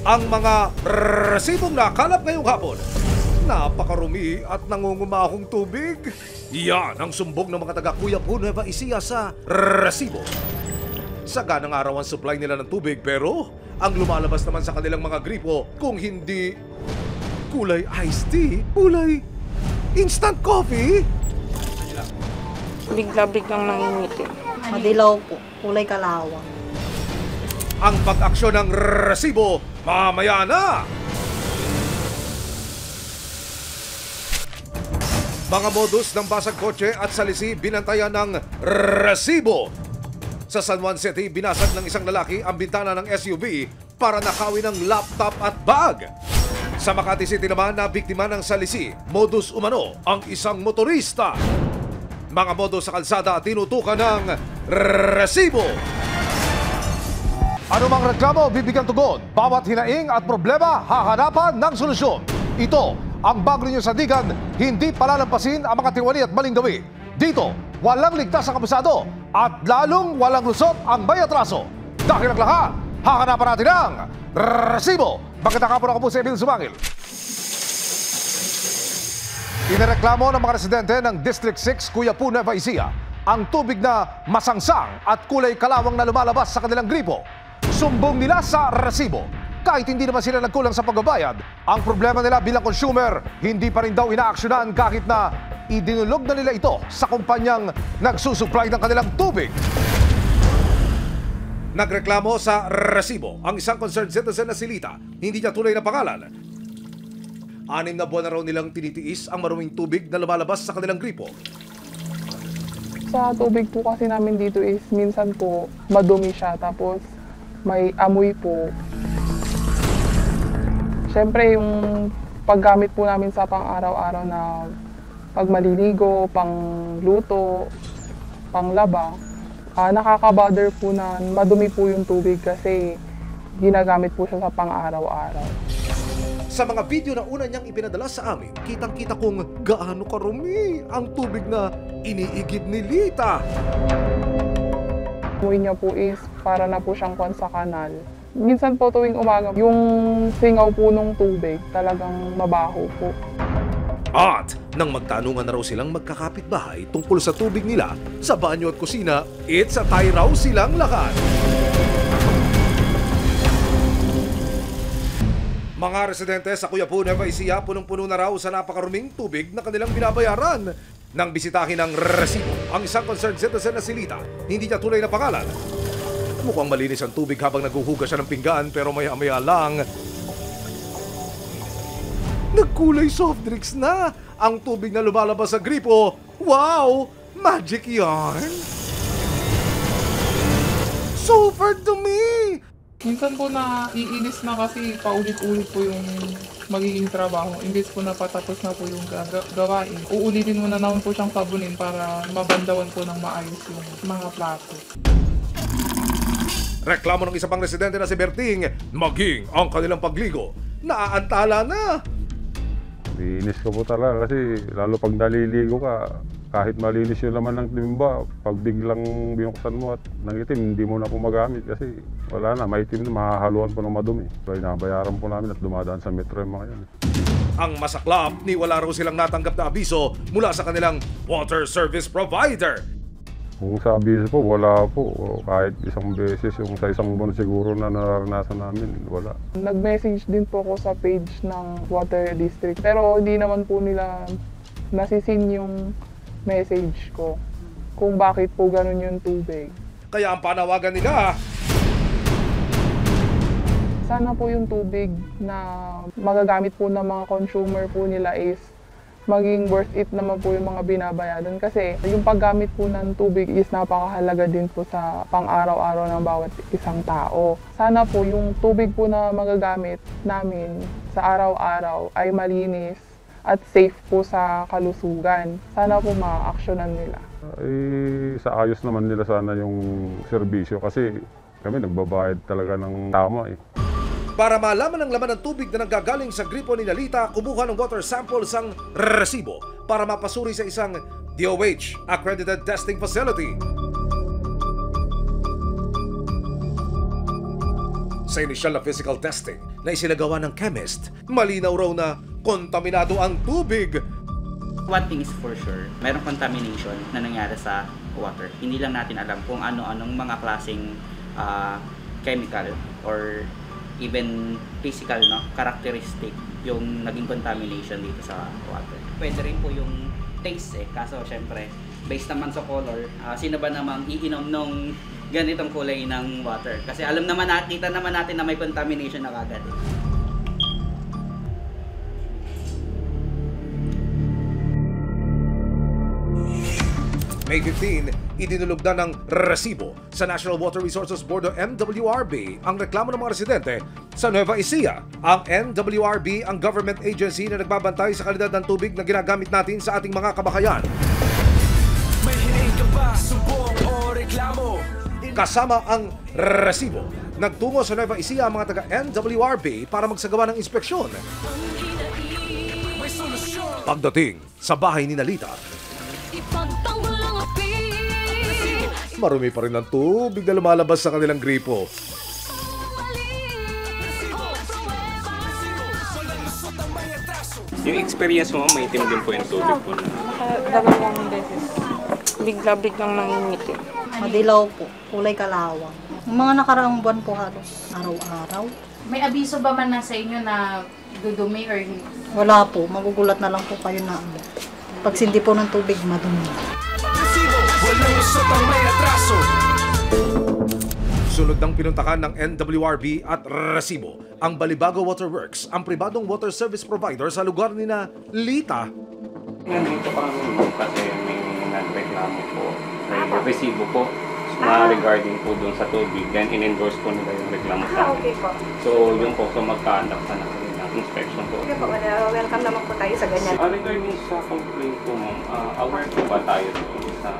ang mga resibong nakalap ngayong hapon. Napakarumi at nangungumahong tubig. Yan ang sumbong ng mga taga-Quiapo, Nueva Ecija sa resibo. Saganang araw ang supply nila ng tubig pero ang lumalabas naman sa kanilang mga gripo kung hindi kulay iced tea, kulay instant coffee. Bigla-biglang nangingitim. Madilaw po, kulay kalawang. Ang pag-aksyon ng resibo, mamaya na! Mga modus ng basag kotse at salisi binantayan ng resibo. Sa San Juan City, binasag ng isang lalaki ang bintana ng SUV para nakawin ng laptop at bag. Sa Makati City naman, na biktima ng salisi, modus umano ang isang motorista. Mga modus sa kalsada tinutukan ng resibo. Anumang reklamo, bibigyan tugon. Bawat hinaing at problema, hahanapan ng solusyon. Ito ang bagong ninyo sandigan, hindi palalampasin ang mga tiwali at maling gawi. Dito, walang ligtas ang kabisado at lalong walang lusot ang may atraso. Dahil ang lahat, hahanapan natin ang resibo. Magandang hapon, ako po si Emil Sumangil. Inireklamo ng mga residente ng District 6, Quiapo, Nueva Ecija ang tubig na masangsang at kulay kalawang na lumalabas sa kanilang gripo. Sumbong nila sa resibo. Kahit hindi naman sila nagkulang sa pagbabayad, ang problema nila bilang consumer, hindi pa rin daw inaaksyonan kahit na idinulog na nila ito sa kumpanyang nagsusupply ng kanilang tubig. Nagreklamo sa resibo ang isang concerned citizen na si Lita. Hindi niya tunay na pangalan. 6 na buwan na raw nilang tinitiis ang maruming tubig na lumalabas sa kanilang gripo. Sa tubig po kasi namin dito is minsan po madumi siya tapos may amoy po. Siyempre yung paggamit po namin sa pang-araw-araw na pag maliligo, pang-luto, pang-laba, nakaka-bother po na madumi po yung tubig kasi ginagamit po siya sa pang-araw-araw. Sa mga video na una niyang ipinadala sa amin, kitang-kita kung gaano karumi ang tubig na iniigib ni Lita. Amoy niya po is para na po siyang kwan sa kanal. Minsan po tuwing umaga, yung singaw po ng tubig talagang mabaho po. At nang magtanungan na raw silang magkakapitbahay tungkol sa tubig nila sa banyo at kusina, it's a tie raw silang lahat. Mga residente sa Quiapo, Nueva Ecija, punong-puno na raw sa napakaruming tubig na kanilang binabayaran. Nang bisitahin ng resibo ang isang concerned citizen na si Lita, hindi niya tunay na pangalan. Mukhang malinis ang tubig habang naghuhugas siya ng pinggan pero maya-maya lang, nagkulay soft drinks na ang tubig na lumalabas sa gripo. Wow! Magic yarn! Super dumi! Minsan po naiinis na kasi paulit-ulit po yung magiging trabaho. Imbes po napatapos na po yung gawain. Uulitin mo na naman po siyang sabunin para mabandawan po ng maayos yung mga plato. Reklamo ng isa pang residente na si Berting, maging ang kanilang pagligo, naaantala na. Iinis ko po talaga kasi lalo pag naliligo ka, kahit malinis yung laman ng timba, pag biglang binuksan mo at nangitim, hindi mo na po magamit kasi wala na, maitim na, mahahaluan po ng madumi. So inabayaran po namin at dumadaan sa metro yung mga yan. Ang masaklap, ni wala raw silang natanggap na abiso mula sa kanilang water service provider. Kung sa abiso po, wala po. Kahit isang beses, yung sa isang buwan siguro na nararanasan namin, wala. Nag-message din po ako sa page ng Water District pero hindi naman po nila nasisin yung message ko kung bakit po ganun yung tubig. Kaya ang panawagan nila, sana po yung tubig na magagamit po ng mga consumer po nila is maging worth it naman po yung mga binabayaran kasi yung paggamit po ng tubig is napakahalaga din po sa pang-araw-araw ng bawat isang tao. Sana po yung tubig po na magagamit namin sa araw-araw ay malinis at safe po sa kalusugan. Sana po ma-aksyonan nila. Sa ayos naman nila sana yung serbisyo kasi kami nagbabayad talaga ng tama eh. Para malaman ang laman ng tubig na nanggagaling sa gripo ni Lita, kumuha ng water samples ang resibo para mapasuri sa isang DOH accredited testing facility. Sa initial na physical testing, na isinagawa ng chemist, malinaw raw na kontaminado ang tubig. One thing is for sure, mayroong contamination na nangyari sa water. Hindi lang natin alam kung ano-anong mga klaseng chemical or even physical characteristic yung naging contamination dito sa water. Pwede rin po yung taste kaso syempre based naman sa color, sino ba namang iinom nung ganitong kulay ng water? Kasi alam naman natin, kita naman natin na may contamination na kagad. May 15, idinulog na ng resibo sa National Water Resources Board o MWRB ang reklamo ng mga residente sa Nueva Ecija. Ang NWRB ang government agency na nagbabantay sa kalidad ng tubig na ginagamit natin sa ating mga kabahayan. May hiniing ka ba, sumbong o reklamo? Kasama ang resibo, nagtungo sa Nueva Ecija ang mga taga-NWRB para magsagawa ng inspeksyon. May solusyon. Pagdating sa bahay ni Nalita, marumi pa rin ang tubig na lumalabas sa kanilang gripo. Yung experience mo, may itim din po yung tubig po. Dalawang beses. Bigla-biglang nangingitim. Madilaw po, kulay kalawang. Mga nakaraang buwan po halos araw-araw. May abiso ba man na sa inyo na dudumi or hindi? Wala po, magugulat na lang po kayo na pag sindi po ng tubig, madumi. Walang usot ang may atraso. Sunod ng pinuntakan ng NWRB at resibo, ang Balibago Water Works, ang pribadong water service provider sa lugar ni na Lita. Nandito pa kami kasi may nagreklamo po. May resibo po na regarding po dun sa tubig. Then in-endorse po nila yung reklamo sa akin. Okay po. So yung po, so magka-conduct na kami ng inspection po. Okay po, welcome naman po tayo sa ganyan. Regarding sa complaint po ma'am, aware po ba tayo dun sa...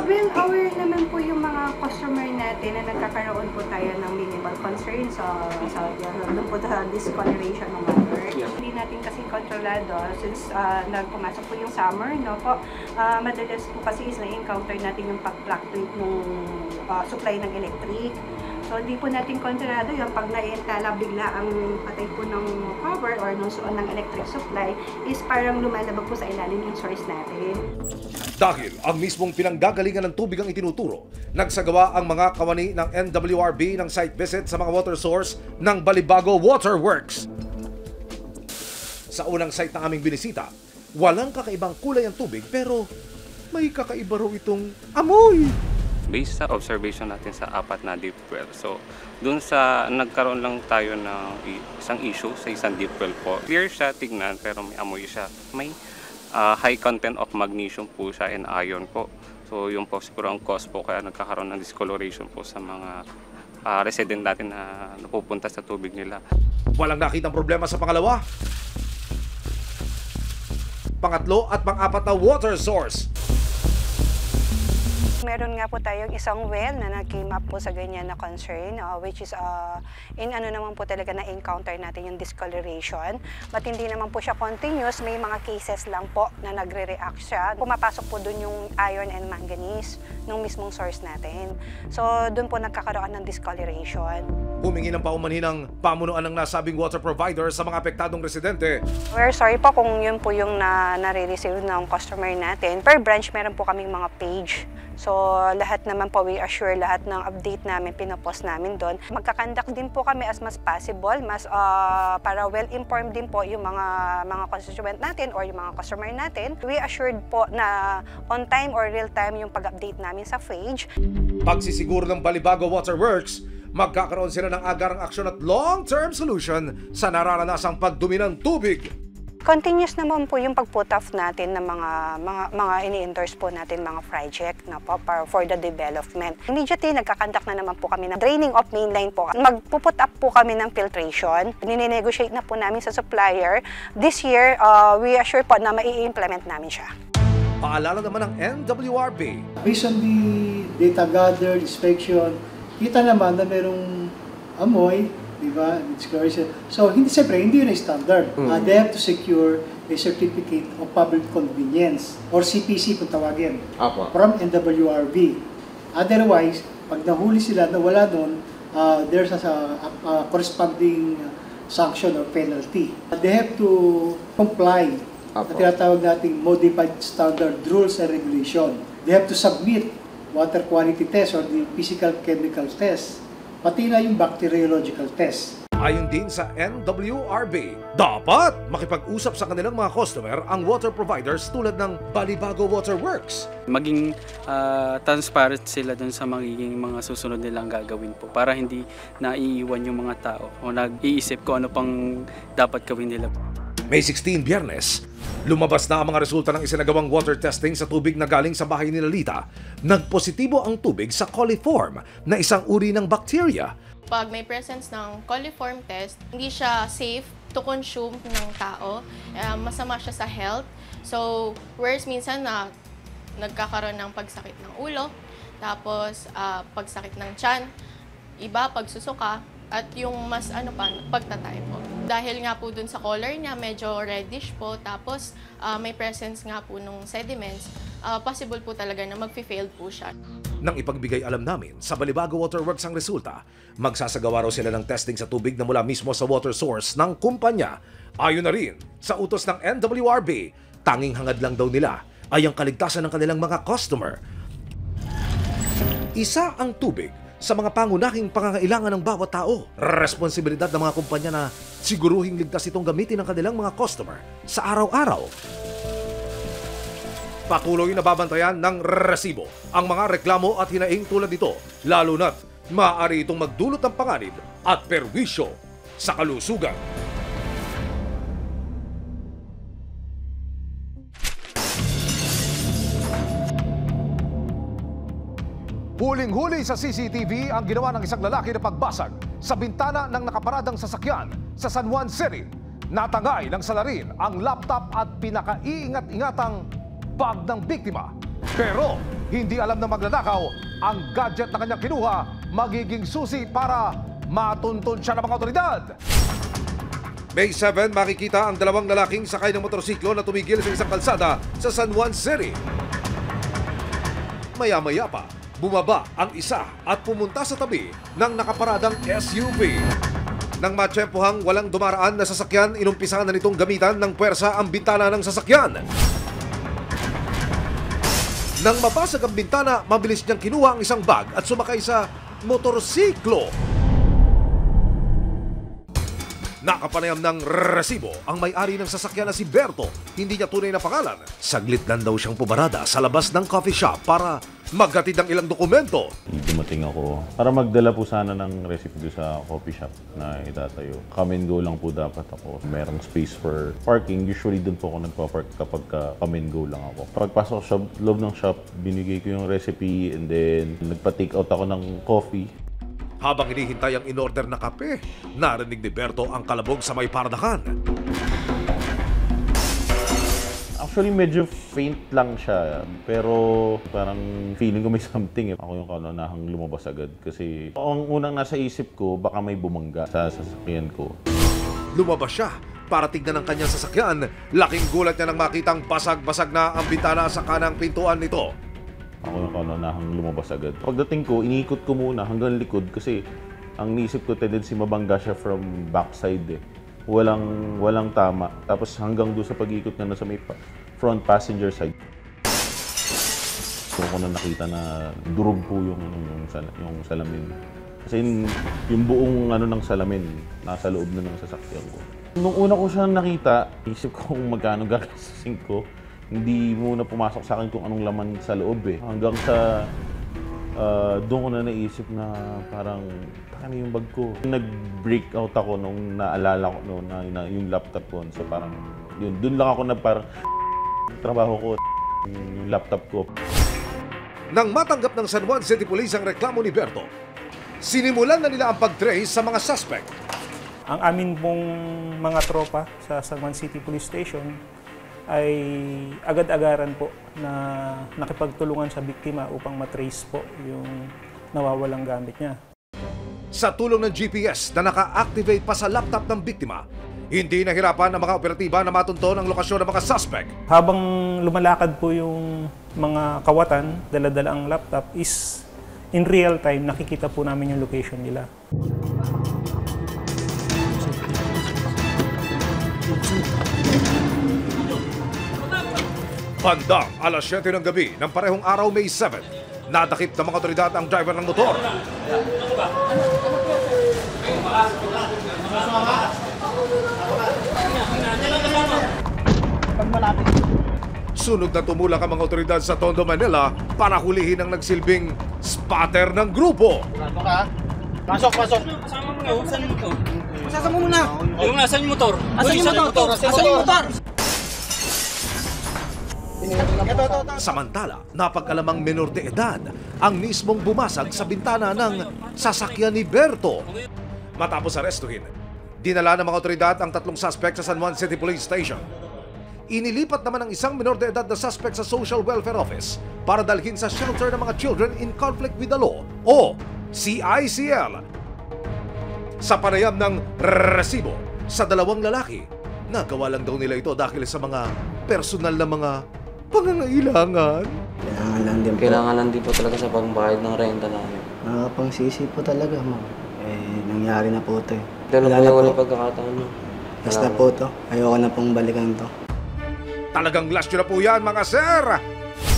Well, aware naman po yung mga customer natin na nagkakaroon po tayo ng minimal concern doon po sa discoloration ng water. Yes. Hindi natin kasi kontrolado since nagpumasok po yung summer, no po. Madalas po kasi is na-encounter natin yung pag-fluctuate ng supply ng electric. So, hindi po natin kontrolado yung pag naientala bigla ang patay po ng power or ng electric supply is parang lumalabag po sa ilalim yung source natin. Dahil ang mismong pinanggagalingan ng tubig ang itinuturo, nagsagawa ang mga kawani ng NWRB ng site visit sa mga water source ng Balibago Water Works. Sa unang site na aming binisita, walang kakaibang kulay ang tubig pero may kakaiba raw itong amoy. Based sa observation natin sa 4 na deep well. So, dun sa nagkaroon lang tayo ng isang issue sa isang deep well po. Clear siya tignan pero may amoy siya. May high content of magnesium po siya and iron po. So, yung po siguro ang cause po kaya nagkakaroon ng discoloration po sa mga resident natin na napupunta sa tubig nila. Walang nakitang problema sa pangalawa, pangatlo at pang-apat na water source. Meron nga po tayong isang well na nag-came up po sa ganyan na concern, which is naman po talaga na-encounter natin yung discoloration. But hindi naman po siya continuous, may mga cases lang po na nagre-react siya. Pumapasok po dun yung iron and manganese ng mismong source natin. So dun po nagkakaroon ng discoloration. Humingi ng paumanhin ng pamunuan ng nasabing water provider sa mga apektadong residente. We're sorry po kung yun po yung nare-receive ng customer natin. Per branch meron po kaming mga page. So, lahat naman po, we assure lahat ng update namin, pinapost namin doon. Magkakandak din po kami as much possible, para well-informed din po yung mga constituent natin or yung mga customer natin. We assured po na on time or real time yung pag-update namin sa page. Pagsisiguro ng Balibago Water Works, magkakaroon sila ng agarang aksyon at long-term solution sa nararanasang pagdumi ng tubig. Continuous naman po yung pag-put off natin ng mga ini-endorse po natin mga project na po for the development. Immediately, nagkakandak na naman po kami ng draining of mainline po. Magpuput up po kami ng filtration. Ninenegotiate na po namin sa supplier. This year, we assure po na mai-implement namin siya. Paalala naman ng NWRB. Based on the data gathered, inspection, kita naman na merong amoy, di ba? So, hindi yun ang standard. They have to secure a certificate of public convenience or CPC kung tawagin from NWRB. Otherwise, pag nahuli sila na wala doon, there's a corresponding sanction or penalty. They have to comply na tinatawag nating modified standard rules and regulation. They have to submit water quality test or the physical chemical test, pati na yung bacteriological test. Ayon din sa NWRB, dapat makipag-usap sa kanilang mga customer ang water providers tulad ng Balibago Water Works. Maging transparent sila dun sa magiging mga susunod nilang gagawin po para hindi naiiwan yung mga tao o nag-iisip kung ano pang dapat gawin nila. May 16 Biyernes, lumabas na ang mga resulta ng isinagawang water testing sa tubig na galing sa bahay ni Lalita. Nagpositibo ang tubig sa coliform na isang uri ng bacteria. Pag may presence ng coliform test, hindi siya safe to consume ng tao. Masama siya sa health. So, whereas minsan na nagkakaroon ng pagsakit ng ulo, tapos pagsakit ng tiyan, iba pagsusuka, at yung mas pagtatay po. Dahil nga po dun sa color niya, medyo reddish po, tapos may presence nga po nung sediments, possible po talaga na mag-fail po siya. Nang ipagbigay alam namin sa Balibago Water Works ang resulta, magsasagawa raw sila ng testing sa tubig na mula mismo sa water source ng kumpanya. Ayon na rin sa utos ng NWRB, tanging hangad lang daw nila ay ang kaligtasan ng kanilang mga customer. Isa ang tubig sa mga pangunahing pangangailangan ng bawat tao. Responsibilidad ng mga kumpanya na siguruhing ligtas itong gamitin ng kanilang mga customer sa araw-araw. Patuloy na babantayan ng resibo ang mga reklamo at hinaing tulad nito, lalo na't maaari itong magdulot ng panganib at perwisyo sa kalusugan. Huling-huli sa CCTV ang ginawa ng isang lalaki na pagbasag sa bintana ng nakaparadang sasakyan sa San Juan City. Natangay ng salarin ang laptop at pinakaiingat-ingatang bag ng biktima. Pero hindi alam ng magnanakaw ang gadget na kanyang kinuha magiging susi para matuntun siya ng mga otoridad. May 7, makikita ang dalawang lalaking sakay ng motorsiklo na tumigil sa isang kalsada sa San Juan City. Maya-maya pa, bumaba ang isa at pumunta sa tabi ng nakaparadang SUV. Nang matsyempohang walang dumaraan na sasakyan, inumpisahan na nitong gamitan ng puwersa ang bintana ng sasakyan. Nang mabasag ang bintana, mabilis niyang kinuha ang isang bag at sumakay sa motorsiklo. Nakapanayam ng resibo ang may-ari ng sasakyan na si Berto. Hindi niya tunay na pangalan. Saglit lang daw siyang pumarada sa labas ng coffee shop para maghatid ng ilang dokumento. Dumating ako para magdala po sana ng recipe sa coffee shop na itatayo. Come and go lang po dapat ako. Merong space for parking. Usually doon po ako nagpa-park kapag come and go lang ako. Pagpasok sa loob ng shop, binigay ko yung recipe and then nagpa-take out ako ng coffee. Habang hinihintay ang in-order na kape, narinig ni Berto ang kalabog sa may pardahan. Actually, medyo faint lang siya. Pero parang feeling ko may something. Ako yung kaunahang lumabas agad. Kasi ang unang nasa isip ko, baka may bumangga sa sasakyan ko. Lumabas siya para tignan ang kanyang sasakyan. Laking gulat niya nang makitang basag-basag na ang bintana sa kanang pintuan nito. Ako yung kaunahang lumabas agad. Pagdating ko, iniikot ko muna hanggang likod kasi ang naisip ko tendency mabangga siya from backside eh. Walang tama. Tapos hanggang doon sa pag-ikot na nasa may front passenger side. So ako na nakita na durog po yung salamin. Kasi yung buong ng salamin nasa loob na ng sasakyan ko. Nung una ko siya nakita, isip ko kung magkano gagastusin ko. Hindi muna pumasok sa akin kung anong laman sa loob eh. Hanggang sa doon ko na naisip na parang ano yung bag ko. Nag-break out ako nung naalala ko na yung laptop ko. So parang yun, doon lang ako na parang trabaho ko, yung laptop ko. Nang matanggap ng San Juan City Police ang reklamo ni Berto, sinimulan na nila ang pag-trace sa mga suspect. Ang amin pong mga tropa sa San Juan City Police Station ay agad-agaran po na nakipagtulungan sa biktima upang matrace po yung nawawalang gamit niya. Sa tulong ng GPS na naka-activate pa sa laptop ng biktima, hindi nahirapan ang mga operatiba na matunton ang lokasyon ng mga suspect. Habang lumalakad po yung mga kawatan, dala-dala ang laptop, is in real time nakikita po namin yung location nila. Bandang alas 7 ng gabi ng parehong araw, May 7, nadakip ng mga otoridad ang driver ng motor. Sunod na tumulak ang mga otoridad sa Tondo, Manila para hulihin ang nagsilbing spotter ng grupo. Pasok. Kasama mo na, saan yung motor? Sasama mo muna. Yung nasan yung motor? Asan yung motor? Asan yung motor? Samantala, napag-alamang menor de edad ang mismong bumasag sa bintana ng sasakyan ni Berto. Matapos arestuhin, dinala ng mga otoridad ang 3 suspect sa San Juan City Police Station. Inilipat naman ang isang menor de edad na suspect sa Social Welfare Office para dalhin sa Shelter ng mga Children in Conflict with the Law o CICL. Sa panayam ng resibo sa 2 lalaki, nagawa lang daw nila ito dahil sa mga personal na mga pangangailangan. Kailangan lang din po talaga sa pangbayad ng renta namin. Nakakapangsisi po talaga, ma'am. Nangyari na po ito eh. Dahil wala pagkakataon mo. Basta po ito. Ayoko na pong balikan to. Talagang last yun na po yan, mga sir!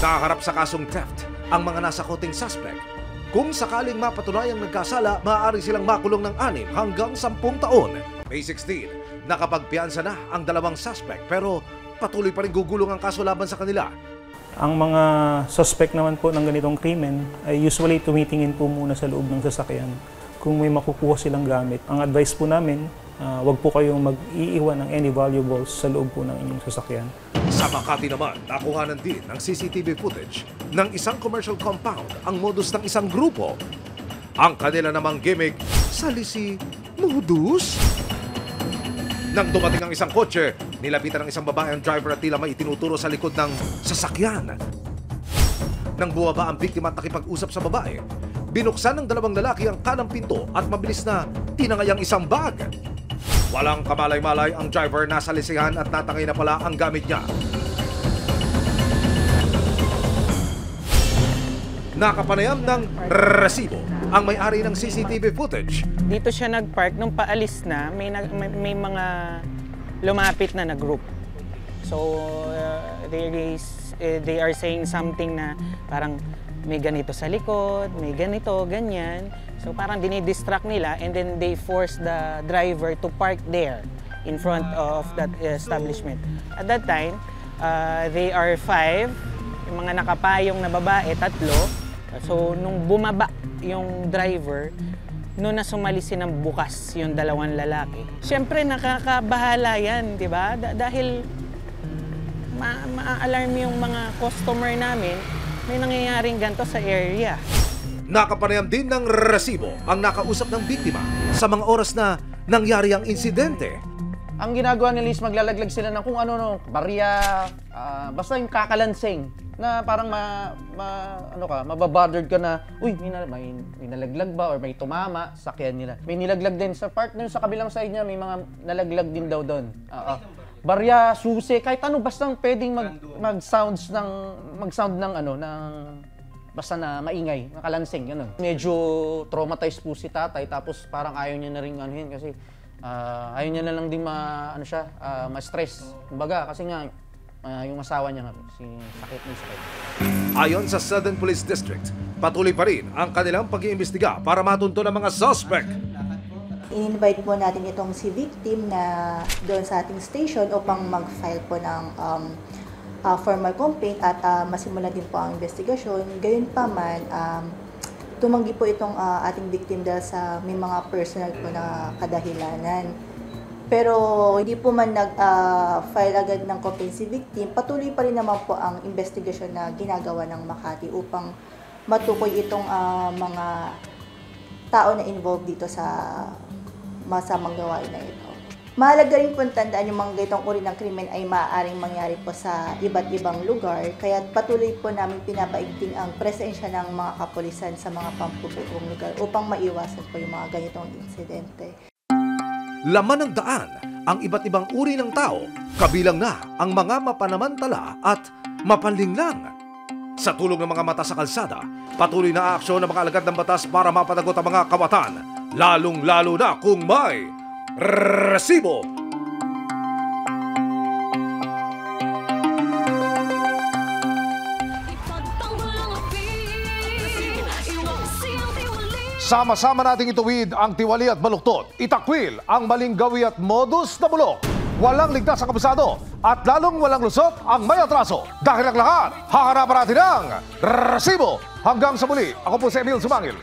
Nakaharap sa kasong theft ang mga nasa koting suspect. Kung sakaling mapatunayang nagkasala, maaari silang makulong ng 6 hanggang 10 taon. May 16, nakapagpiansa na ang 2 suspect pero patuloy pa rin gugulong ang kaso laban sa kanila. Ang mga suspect naman po ng ganitong krimen ay usually tumitingin po muna sa loob ng sasakyan kung may makukuha silang gamit. Ang advice po namin, wag po kayong mag-iiwan ng any valuables sa loob po ng inyong sasakyan. Sa Makati naman, nakuhanan din ng CCTV footage ng isang commercial compound ang modus ng isang grupo. Ang kanila namang gimmick, salisi modus. Nang dumating ang isang kotse, nilapitan ng isang babae ang driver at tila may itinuturo sa likod ng sasakyan. Nang buwaba ang biktima at nakipag-usap sa babae, binuksan ng 2 lalaki ang kanang pinto at mabilis na tinangay ang isang bag. Walang kamalay-malay ang driver, nasa lisihan at natangay na pala ang gamit niya. Nakapanayam ng resibo ang may-ari ng CCTV footage. Dito siya nagpark, nung paalis na, may mga lumapit na group. So, they are saying something na parang may ganito sa likod, may ganito, ganyan. So parang dinidistract nila and then they force the driver to park there in front of that establishment. At that time, they are 5, yung mga nakapayong na babae, 3. So nung bumaba yung driver, noon na sumalisin ng bukas yung 2 lalaki. Siyempre nakakabahala yan, di ba? Dahil ma-alarm yung mga customer namin, may nangyayaring ganito sa area. Nakapanayam din ng resibo ang nakausap ng biktima sa mga oras na nangyari ang insidente. Ang ginagawa nila is maglalaglag sila ng kung ano, barya, basta yung kakalansing na parang mababothered ka na, uy, may nalaglag ba or may tumama, sakyan nila. May nilaglag din sa partner sa kabilang side niya, may mga nalaglag din daw doon. Barya, susi, kahit ano, basta pwedeng mag-sound ng basta na maingay, nakalansing, gano'n. Medyo traumatized po si tatay, tapos parang ayaw niya na rin anuhin kasi ayaw niya na lang din ma-stress. Kumbaga, kasi nga, yung asawa niya nga, sakit. Ayon sa Southern Police District, patuloy pa rin ang kanilang pag-iimbestiga para matunto ng mga suspect. In-invite po natin itong si victim na doon sa ating station upang mag-file po ng formal complaint at masimulan din po ang investigasyon. Gayunpaman, tumanggi po itong ating victim dahil sa may mga personal po na kadahilanan. Pero hindi po man nag-file agad ng complaint si victim, patuloy pa rin naman po ang investigasyon na ginagawa ng Makati upang matukoy itong mga tao na involved dito sa masamang gawain na ito. Mahalaga rin po tandaan yung mga ganitong uri ng krimen ay maaaring mangyari po sa iba't ibang lugar, kaya patuloy po namin pinapaigting ang presensya ng mga kapulisan sa mga pampublikong lugar upang maiwasan po yung mga ganitong insidente. Laman ng daan ang iba't ibang uri ng tao, kabilang na ang mga mapanamantala at mapanlinglang. Sa tulong ng mga mata sa kalsada, patuloy na aksyon ng mga alagad ng batas para mapanagot ang mga kawatan, lalong-lalo na kung may resibo. Sama-sama nating ituwid ang tiwali at baluktot. Itakwil ang maling gawi at modus na bulok. Walang ligtas ang kabusado at lalong walang lusot ang may atraso. Dahil ang lahat, haharapan natin ang resibo. Hanggang sa muli, ako po si Emil Sumangil.